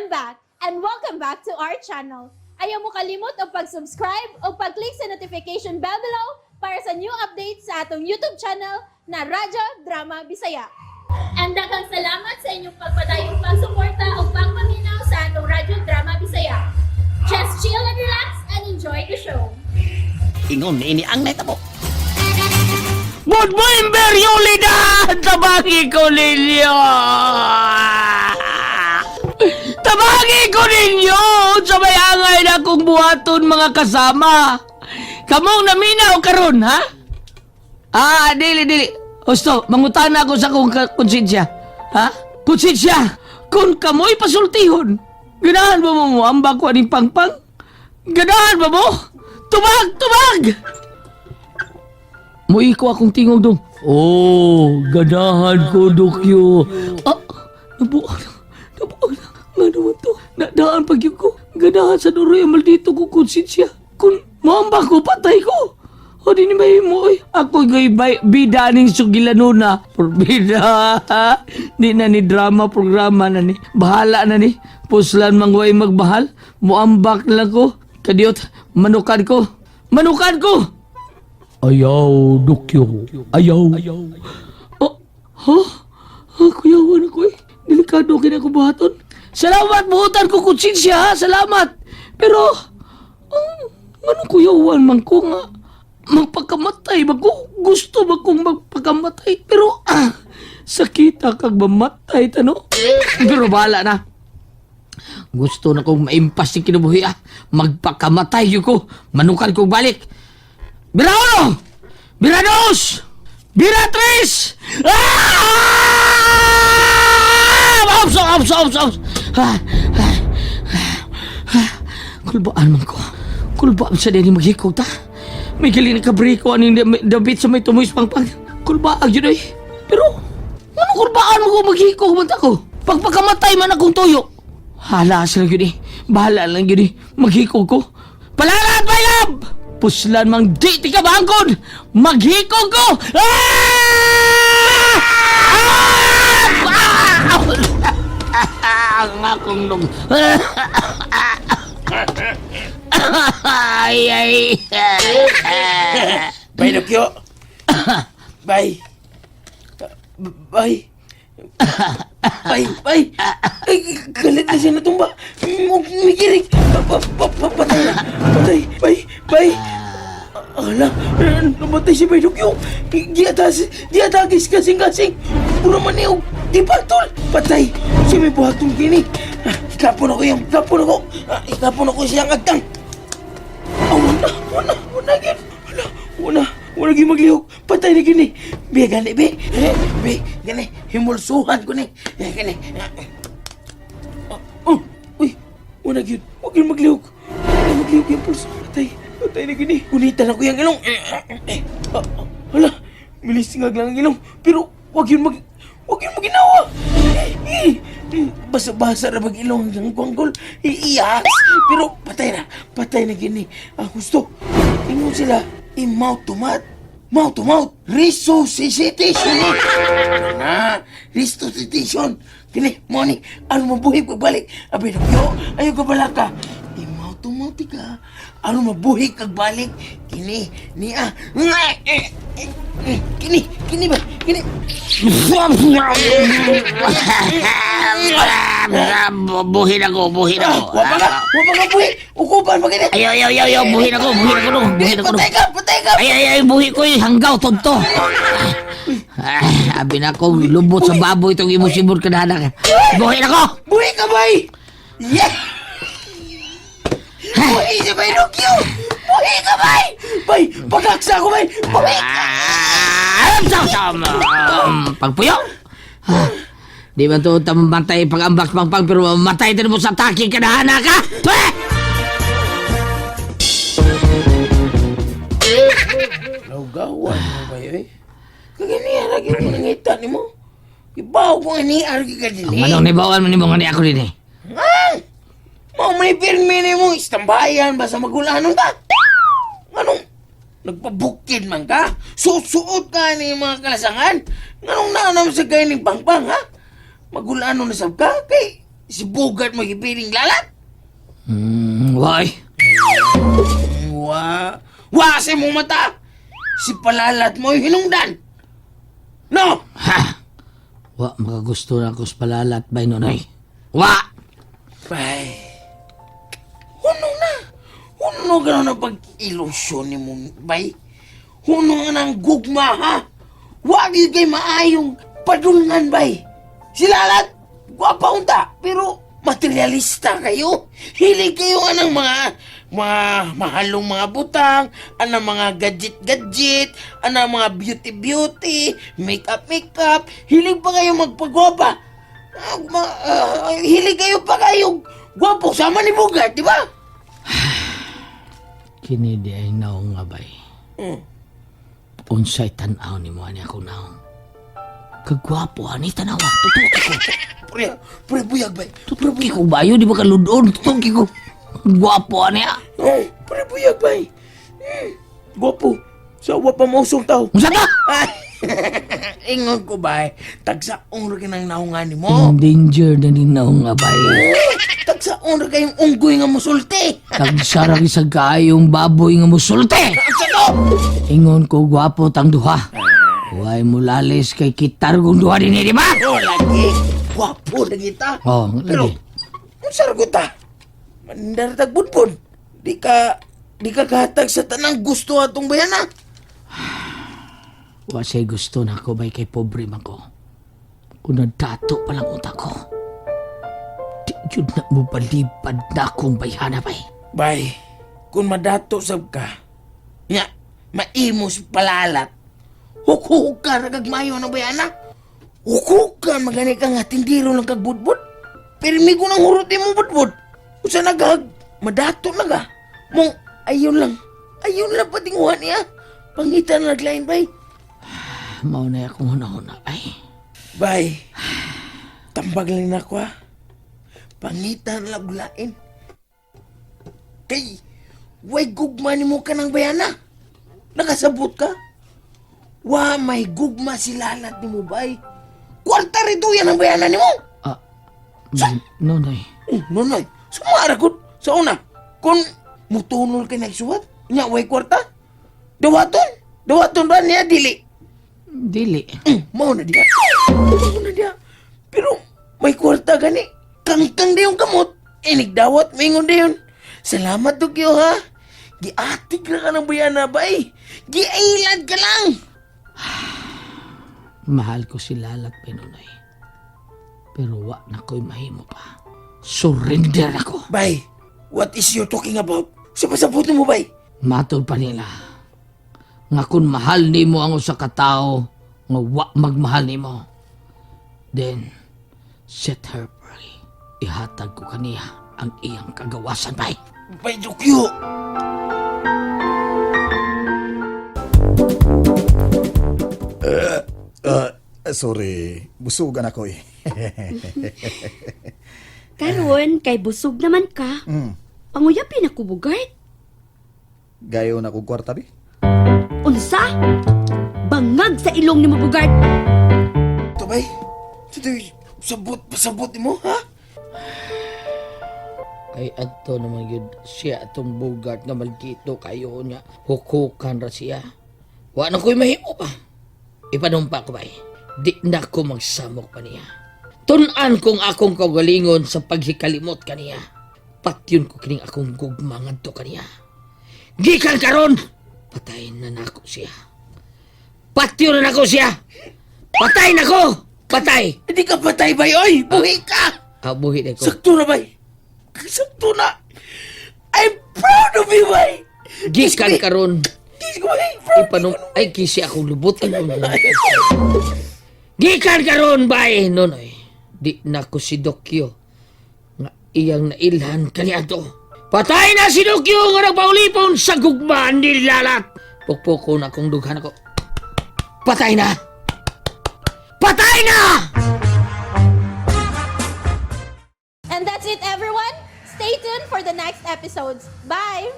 I'm back, and welcome back to our channel. Ayaw mo kalimot o pag-subscribe o pag-click sa notification bell below para sa new updates sa atong YouTube channel na Radyo Drama Bisaya. And daghang salamat sa inyong pagpadayong pagsuporta o pagpaminaw sa atong Radyo Drama Bisaya. Just chill and relax and enjoy the show. Ingon, ini ang neta mo. Good member, Yulida! Tabagi ko ninyo! Tabagi ko ninyo! Sa may angay na kong buhaton mga kasama. Kamong naminaw karon, ha? Dili. Gusto, mangutana ako sa kong konsensya. Ha? Konsensya! Kung kamoy pasultihon, ganahan ba mo ambag ko aning pangpang? Ganahan ba mo? Tubag! Mui ko akong tingog dong. Oh, ganahan ko, Dokyo. Nabuang na. Nga naman to. Nadaan pag yun ko. Ganahan sa duroy ang maldito ko konsensya. Kung maamba ko, patay ko. O di ni may mo eh. Ako gay bida ning sugilanuna. Bida. Di na ni drama programa na ni. Bahala na ni. Puslan mangway magbahal. Muambak na lang ko. Kadiyot, manukan ko. Ayaw, Dokyo. Ayaw. Kuyawan ako eh. Delikado kina ko buhaton. Salamat, buhutan ko konsensya ha. Salamat. Pero, anong kuyawan man ko nga magpakamatay ba ko? Gusto ba kong magpakamatay? Pero, sakita kag mamatay, tano? Pero bahala na. Gusto na kong maimpas yung kinabuhi Magpakamatay yun ko. Manukan kong balik. Bira 1! Bira 2! Bira 3! Ops! Kulbaan man ko. Kulbaan sa din maghikaw ta. May galing na kabriko aning dabit sa may tumoy pangpang. Kulbaan yun eh. Pero, ano kulbaan mo ko maghikaw man ko? Pagpakamatay man akong tuyo. Halas lang yun eh. Bahala lang yun eh. Maghikaw ko. Palalat, my love! Puslan mang di ka bangkod! Maghikaw ko! Ang akong nung... Ay. Bay, Dokyo. Bay. Ay, galit na siya natumba. Migirik. Patay. Bay. Ala, namatay si Bay Dokyo. Diatagis kasing-kasing. Puro maniog. Di patol. Patay. Si may buhatong kini. Ikapon ako siyang agtang. Wala gini maglihok. Patay na gini. Be, gani. Himulsuhan ko ni. Gani. Uy, wala gini. Huwag gini maglihok. Yung pulso. Patay na gini. Unitan ako yung ilong. Hala, milisingag lang ang ilong. Pero, huwag yun maginawa. Basa-basa na mag-ilong ng kwanggol. Iiyas. Pero, patay na gini. Gusto. Tingnan sila. Mouth to mouth. Resuscitation. Resuscitation. Kini, Moni, ano mabuhi pagbalik? Abi, Dokyo, ayaw ka bala ka. Mouth to mouth ka. Ano mabuhi kagbalik? Kini, niya. Kini ba? Kini. Buhin ako. Wapa ka buhi. Ukupan pa kini. Ayaw, buhin ako. Patay ka. Ay, buhi ko yung hanggaw, tonto. Abi na ko, lubot sa baboy itong imusibot ka na. Buhin ako! Buhi ka, bay! Yeah! Buhi si Bay Dokyo! Buhi ka, bay! Bay, pagkaksa ko, bay! Buhi ka! Pagpuyo! Di ba ito tamantay pag-ambak pangpang pero mamatay din mo sa taki ka na ka? Laugawan mo ba yun? Kaganihan lagi mo nangitan ni mo. Ibaw ko nga ni Argi ka din eh. Anong nibawan mo ni mga ni ako din eh? Mau may pirmi ni mo, istambayan ba sa magulanon ka? Anong nagpabukid man ka? Susuot ka ni mga kalasangan? Anong naanam sa kayo ni Pangpang ha? Magulanon na sab ka? Kay si Bugart magipiling lalat? Why? Wa sa mong mata! Si palalat mo hinungdan! No! Ha! Wa, makagusto na ako sa palalat, bay, nonoy. Wa! Bay, huno ka na pag-ilusyon ni mong bay. Huno nga ng gugma, ha? Wag yun kay maayong padulngan, bay. Si lalat, gwapa unta, pero materialista kayo. Hilig kayo nga ng mga mahalong mga butang, anang mga gadget-gadget, anang mga beauty-beauty, makeup-makeup. Hilig pa kayo magpagwapa. Hilig kayo pa kayo gwapo sama ni Bugart, di ba? Kini di ay naong nga, bay. Unsay tanaw ni mo ani ako naong. Kagwapo, ani tanawa. Tutuki ko. Pre, buyag, bay. Tutuki ko, bayo. Di ba kaludon? Tutuki ko. Gwapo, ani, Pre, buyag, bay. Gwapo. Sawa pa mausong tao. Unsa ka? Ay, ingon ko, bay. Tagsaong rin ka ng naungan ni mo. In danger na ni naong nga, bay. Tagsaon ra kayong unggoy nga musulti. Tagsarang isang kaayong baboy nga musulte. Ano? Ingon ko gwapo tang duha. Huwag mo lalis kay kitargong duha din di ba? Oh, lagi. Gwapo na kita. Oh, Pero, lagi. ang sargot ta. Mandaratag budbud. Di ka kahatag sa tanang gusto atong bayana. Wa say gusto na ako bay kay pobre man ko. Kung nagdato pa lang utak ko. Di yun na mo balibad na akong bayhana bay. Bay, kung madato sab ka, nga, maimos palalat, hukuk ka na kagmayo ng bayana. Hukuk ka, magani ka nga tindiro ng kagbudbud. Pirmi ko ng hurutin mo budbud. Kung sa nagag, madato na ka. Mong, ayun lang patinguhan niya. Pangitan na naglain, bay. Mao na akong hunahuna ay. Bay, tambag lang na ako, ha. Pangitan na lagulain. Kay, way gugma ni mo ka ng bayana. Nakasabot ka. Wa, may gugma si lalat ni mo, bay. Kwarta rito yan ang bayana ni mo. Nonoy. Nonoy, sumara ko. Sa una, kung mutunol ka na isuwat, niya way kwarta. Dawaton ba niya, dili? Dili. Mau na dia. Pero, may kwarta gani. Kangkang na yung kamot. Nigdawat, mingon na yun. Salamat, Dukyo, ha? Giatig na ka ng bayana, bay. Giailad ka lang. Mahal ko si Lalat Pinonoy. Pero wa na ko'y mahimo pa. Surrender ako. Bay, what is you talking about? Sapasapot mo, bay. Matod pa nila. Nga kung mahal ni mo ang usa ka tao, nga wa magmahal ni mo. Then, set her free. Ihatag ko kaniya ang iyang kagawasan, bay. Bay, Dukyo. Sorry, busugan ako eh. Karon, kay busog naman ka. Panguyapin ako, Bugart. Gayo na kong kwarta, bi? Unsa? Bangag sa ilong ni mo, Bugart. Ito, bay. Ito, pasabot mo, ha? Ay, ato naman yun, siya atong Bugart nga malkito kayo niya. Hukukan ra siya. Wa na ko'y mahimo pa. Ipanumpa ko ba Di na ko magsamok pa niya. Tunan kong akong kagalingon sa paghikalimot kaniya. Patyon ko kining akong gugma ngadto kaniya. Gikan karon, patayin na nako siya. Patyon na nako siya. Patay na ko! Patay! Hindi ka patay, bay, oy! Buhi ka! Buhi na ko. Sakto na, bay. Sakto na. I'm proud of you, bay. Gikan karon. Kiss ko, bay. Proud Ipanum ay kisi akong lubutan. Gikan karon bay nonoy. Di na ko si Dokyo nga iyang nailhan kaniadto. Patay na si Dokyo nga nagpaulipon sa gugmaan ni Lalat. Pukpukon akong dughan ako. Patay na. Patay na! And that's it, everyone. Stay tuned for the next episodes. Bye!